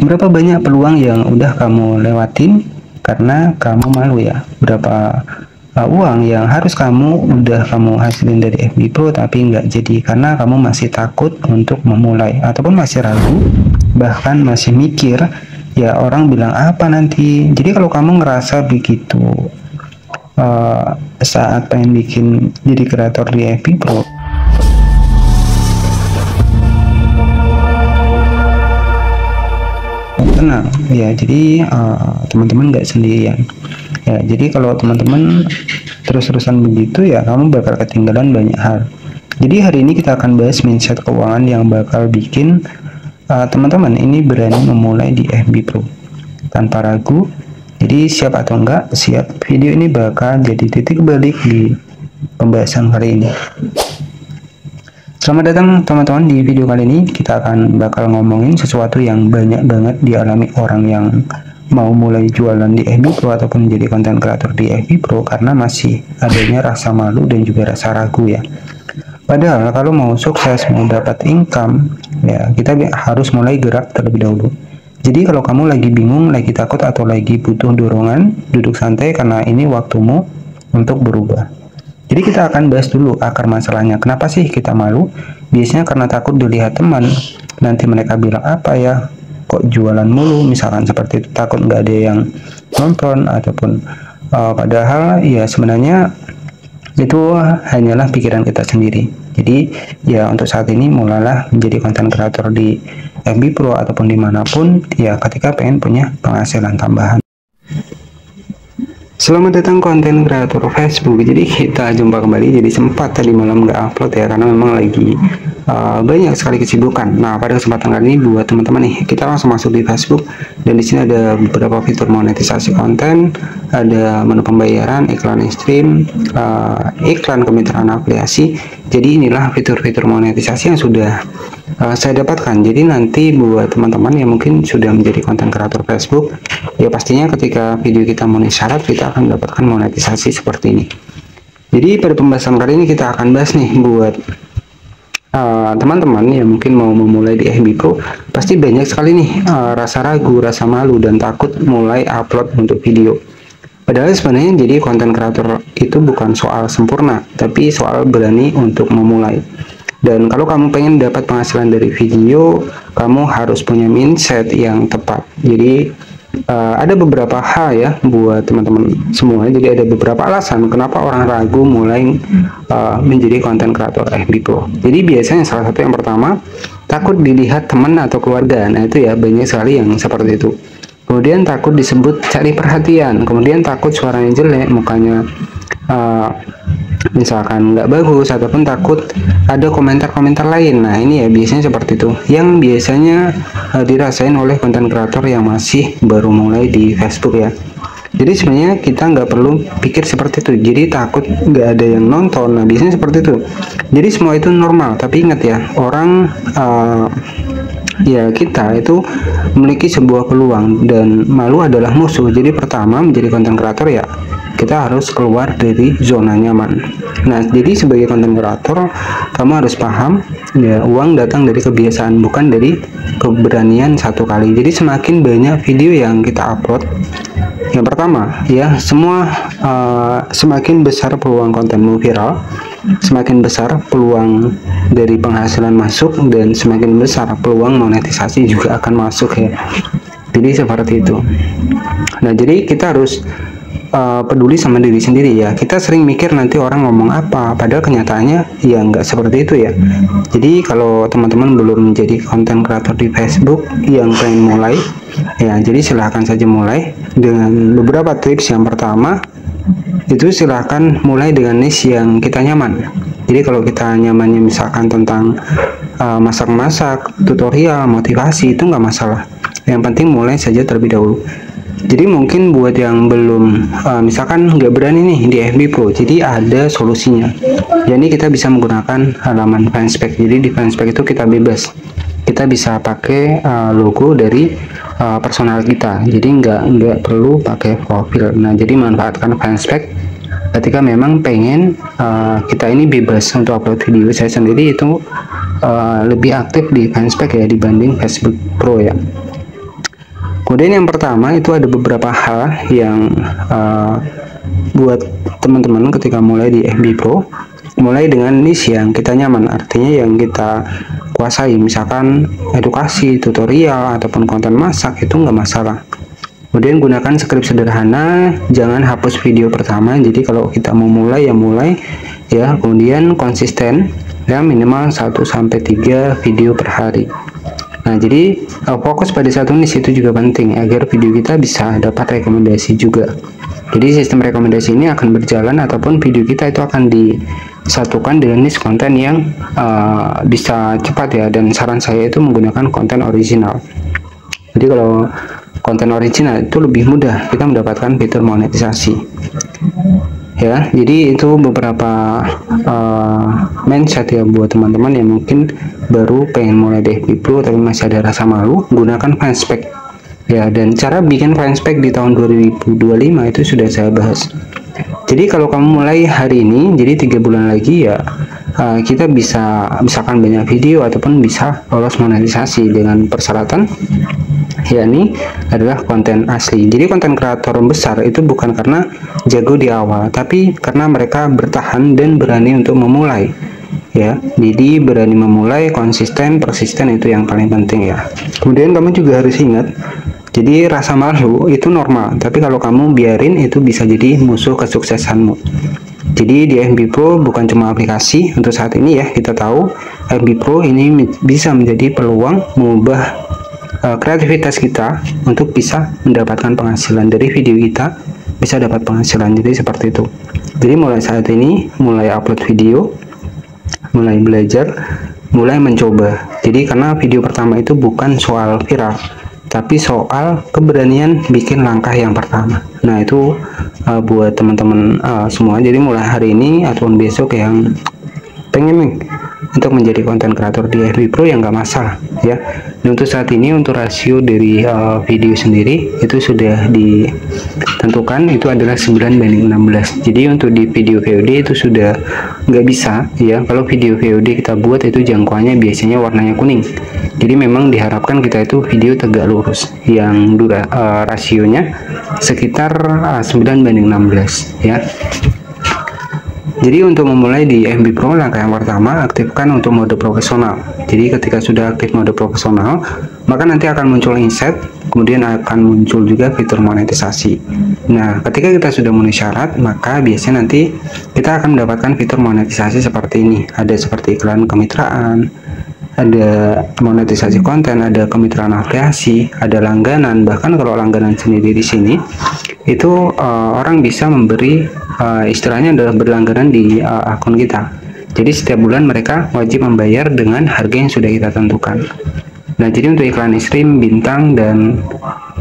berapa banyak peluang yang udah kamu lewatin karena kamu malu ya? Berapa uang yang harus udah kamu hasilin dari FB Pro tapi nggak jadi karena kamu masih takut untuk memulai ataupun masih ragu, bahkan masih mikir ya orang bilang apa nanti. Jadi kalau kamu ngerasa begitu saat pengen bikin jadi kreator di FB Pro, tenang ya. Jadi teman-teman nggak sendirian ya. Jadi kalau teman-teman terus-terusan begitu ya, kamu bakal ketinggalan banyak hal. Jadi hari ini kita akan bahas mindset keuangan yang bakal bikin teman-teman ini berani memulai di FB Pro tanpa ragu. Jadi siap atau enggak siap, video ini bakal jadi titik balik di pembahasan kali ini. Selamat datang teman-teman. Di video kali ini kita akan bakal ngomongin sesuatu yang banyak banget dialami orang yang mau mulai jualan di FB Pro ataupun jadi konten kreator di FB Pro, karena masih adanya rasa malu dan juga rasa ragu ya. Padahal kalau mau sukses, mau dapat income ya, kita harus mulai gerak terlebih dahulu. Jadi kalau kamu lagi bingung, lagi takut, atau lagi butuh dorongan, duduk santai karena ini waktumu untuk berubah. Jadi kita akan bahas dulu akar masalahnya. Kenapa sih kita malu? Biasanya karena takut dilihat teman. Nanti mereka bilang apa ya, kok jualan mulu, misalkan seperti itu. Takut nggak ada yang nonton, ataupun padahal ya sebenarnya itu hanyalah pikiran kita sendiri. Jadi ya untuk saat ini mulailah menjadi konten kreator di FB Pro ataupun dimanapun ya, ketika pengen punya penghasilan tambahan. Selamat datang konten kreator Facebook. Jadi kita jumpa kembali. Jadi sempat tadi malam nggak upload ya, karena memang lagi banyak sekali kesibukan. Nah, pada kesempatan kali ini buat teman-teman nih, kita langsung masuk di Facebook, dan di sini ada beberapa fitur monetisasi konten, ada menu pembayaran, iklan stream, iklan kemitraan afiliasi. Jadi inilah fitur-fitur monetisasi yang sudah saya dapatkan. Jadi nanti buat teman-teman yang mungkin sudah menjadi konten kreator Facebook, ya pastinya ketika video kita memenuhi syarat, kita akan mendapatkan monetisasi seperti ini. Jadi pada pembahasan kali ini kita akan bahas nih buat teman-teman yang mungkin mau memulai di FB Pro, pasti banyak sekali nih rasa ragu, rasa malu, dan takut mulai upload untuk video. Padahal sebenarnya jadi konten kreator itu bukan soal sempurna, tapi soal berani untuk memulai. Dan kalau kamu pengen dapat penghasilan dari video, kamu harus punya mindset yang tepat. Jadi ada beberapa hal ya buat teman-teman semua. Jadi ada beberapa alasan kenapa orang ragu mulai menjadi konten kreator FB Pro. Jadi biasanya salah satu yang pertama, takut dilihat teman atau keluarga. Nah itu ya, banyak sekali yang seperti itu. Kemudian takut disebut cari perhatian. Kemudian takut suaranya jelek, mukanya misalkan nggak bagus, ataupun takut ada komentar-komentar lain. Nah ini ya biasanya seperti itu yang biasanya dirasain oleh konten kreator yang masih baru mulai di Facebook ya. Jadi sebenarnya kita nggak perlu pikir seperti itu. Jadi takut nggak ada yang nonton, nah biasanya seperti itu. Jadi semua itu normal, tapi ingat ya, orang ya kita itu memiliki sebuah peluang, dan malu adalah musuh. Jadi pertama menjadi konten kreator ya, kita harus keluar dari zona nyaman. Nah, jadi sebagai konten kreator, kamu harus paham ya, uang datang dari kebiasaan, bukan dari keberanian satu kali. Jadi semakin banyak video yang kita upload, yang pertama ya, semakin besar peluang kontenmu viral, semakin besar peluang dari penghasilan masuk, dan semakin besar peluang monetisasi juga akan masuk ya. Jadi seperti itu. Nah, jadi kita harus peduli sama diri sendiri ya. Kita sering mikir nanti orang ngomong apa, padahal kenyataannya ya nggak seperti itu ya. Jadi kalau teman-teman belum menjadi konten kreator di Facebook yang pengen mulai ya, jadi silahkan saja mulai dengan beberapa tips. Yang pertama itu silahkan mulai dengan niche yang kita nyaman. Jadi kalau kita nyamannya misalkan tentang masak-masak, tutorial, motivasi, itu nggak masalah. Yang penting mulai saja terlebih dahulu. Jadi mungkin buat yang belum misalkan nggak berani nih di FB Pro, jadi ada solusinya. Jadi kita bisa menggunakan halaman fanspage. Jadi di fanspage itu kita bebas, kita bisa pakai logo dari personal kita. Jadi nggak perlu pakai profil. Nah jadi manfaatkan fanspage ketika memang pengen kita ini bebas untuk upload video. Saya sendiri itu lebih aktif di fanspage ya dibanding Facebook Pro ya. Kemudian yang pertama itu ada beberapa hal yang buat teman-teman ketika mulai di FB Pro, mulai dengan niche yang kita nyaman, artinya yang kita kuasai, misalkan edukasi, tutorial, ataupun konten masak, itu nggak masalah. Kemudian gunakan skrip sederhana, jangan hapus video pertama. Jadi kalau kita mau mulai ya mulai ya, kemudian konsisten ya, minimal 1-3 video per hari. Nah, jadi fokus pada satu niche itu juga penting agar video kita bisa dapat rekomendasi juga. Jadi sistem rekomendasi ini akan berjalan ataupun video kita itu akan disatukan dengan niche konten yang bisa cepat ya, dan saran saya itu menggunakan konten original. Jadi kalau konten original itu lebih mudah kita mendapatkan fitur monetisasi ya. Jadi itu beberapa mindset ya buat teman-teman yang mungkin baru pengen mulai di FB Pro tapi masih ada rasa malu. Gunakan fanspage ya, dan cara bikin fanspage di tahun 2025 itu sudah saya bahas. Jadi kalau kamu mulai hari ini, jadi 3 bulan lagi ya kita bisa misalkan banyak video ataupun bisa lolos monetisasi dengan persyaratan yakni adalah konten asli. Jadi konten kreator besar itu bukan karena jago di awal, tapi karena mereka bertahan dan berani untuk memulai ya. Jadi berani memulai, konsisten, persisten, itu yang paling penting ya. Kemudian kamu juga harus ingat, jadi rasa malu itu normal, tapi kalau kamu biarin itu bisa jadi musuh kesuksesanmu. Jadi di FB Pro bukan cuma aplikasi untuk saat ini ya, kita tahu FB Pro ini bisa menjadi peluang mengubah kreativitas kita untuk bisa mendapatkan penghasilan dari video kita, bisa dapat penghasilan. Jadi seperti itu. Jadi mulai saat ini, mulai upload video, mulai belajar, mulai mencoba. Jadi karena video pertama itu bukan soal viral, tapi soal keberanian bikin langkah yang pertama. Nah itu buat teman-teman semua. Jadi mulai hari ini ataupun besok yang pengen untuk menjadi konten kreator di FB Pro, yang nggak masalah ya. Dan untuk saat ini untuk rasio dari video sendiri itu sudah ditentukan, itu adalah 9:16. Jadi untuk di video VOD itu sudah nggak bisa ya. Kalau video VOD kita buat itu jangkauannya biasanya warnanya kuning. Jadi memang diharapkan kita itu video tegak lurus yang rasionya sekitar 9:16 ya. Jadi untuk memulai di FB Pro, langkah yang pertama, aktifkan untuk mode profesional. Jadi ketika sudah aktif mode profesional, maka nanti akan muncul insight, kemudian akan muncul juga fitur monetisasi. Nah, ketika kita sudah memenuhi syarat, maka biasanya nanti kita akan mendapatkan fitur monetisasi seperti ini. Ada seperti iklan kemitraan, ada monetisasi konten, ada kemitraan afiliasi, ada langganan. Bahkan kalau langganan sendiri di sini itu orang bisa memberi istilahnya adalah berlangganan di akun kita. Jadi setiap bulan mereka wajib membayar dengan harga yang sudah kita tentukan. Nah, jadi untuk iklan stream, bintang, dan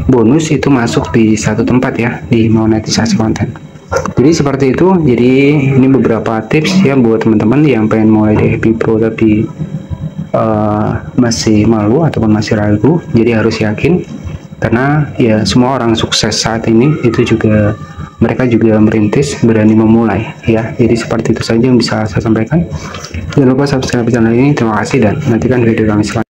bonus itu masuk di satu tempat ya, di monetisasi konten. Jadi seperti itu. Jadi ini beberapa tips ya buat teman-teman yang pengen mulai di FB Pro tapi masih malu ataupun masih ragu. Jadi harus yakin, karena ya semua orang sukses saat ini itu juga mereka juga merintis, berani memulai ya. Jadi seperti itu saja yang bisa saya sampaikan. Jangan lupa subscribe channel ini. Terima kasih dan nantikan video kami selanjutnya.